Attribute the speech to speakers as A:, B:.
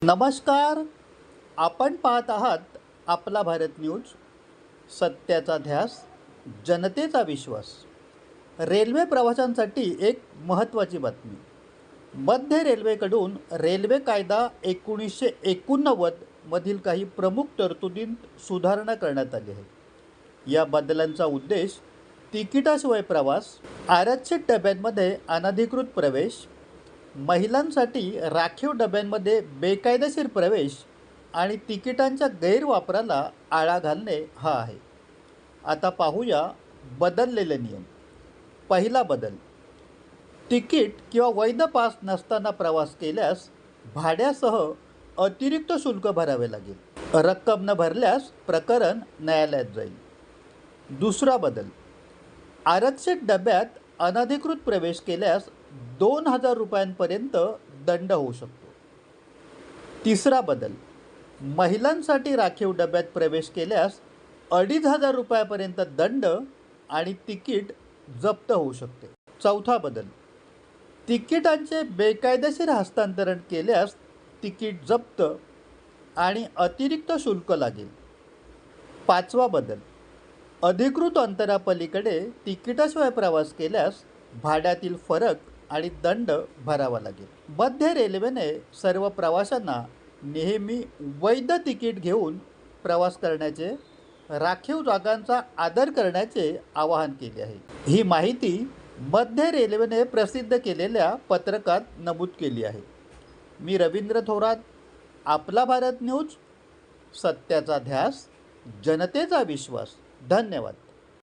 A: नमस्कार. आपण पाहत आहात आपला भारत न्यूज. सत्याचा ध्यास, जनतेचा विश्वास. रेल्वे प्रवाशांसाठी एक महत्त्वाची बातमी. मध्य रेल्वेकडून रेल्वे कायदा 1989 मधील काही प्रमुख तरतुदींत सुधारणा करण्यात आली आहे. या बदलांचा उद्देश तिकिटाशिवाय प्रवास, आरक्षित डब्यांमध्ये अनधिकृत प्रवेश, महिलांसाठी राखीव डब्यांमध्ये बेकायदेशीर प्रवेश आणि तिकिटांच्या गैरवापराला आळा घालणे हा आहे. आता पाहूया बदललेले नियम. पहिला बदल, तिकीट किंवा वैध पास नसताना प्रवास केल्यास भाड्यासह अतिरिक्त शुल्क भरावे लागेल. रक्कम न भरल्यास प्रकरण न्यायालयात जाईल. दुसरा बदल, आरक्षित डब्यात अनधिकृत प्रवेश केल्यास 2,000 रुपयांपर्यंत दंड होऊ शकतो. तिसरा बदल, महिलांसाठी राखीव डब्यात प्रवेश केल्यास 2,500 रुपयापर्यंत दंड आणि तिकीट जप्त होऊ शकते. चौथा बदल, तिकिटांचे बेकायदेशीर हस्तांतरण केल्यास तिकीट जप्त आणि अतिरिक्त शुल्क लागेल. पाचवा बदल, अधिकृत अंतरापलीकडे तिकिटाशिवाय प्रवास केल्यास भाड्यातील फरक आणि दंड भरावा लागेल. मध्य रेल्वेने सर्व प्रवाशांना नेहमी वैध तिकीट घेऊन प्रवास करण्याचे, राखीव जागांचा आदर करण्याचे आवाहन केले आहे. ही माहिती मध्य रेल्वेने प्रसिद्ध केलेल्या पत्रकात नमूद केली आहे. मी रवींद्र थोरात, आपला भारत न्यूज. सत्याचा ध्यास, जनतेचा विश्वास. धन्यवाद.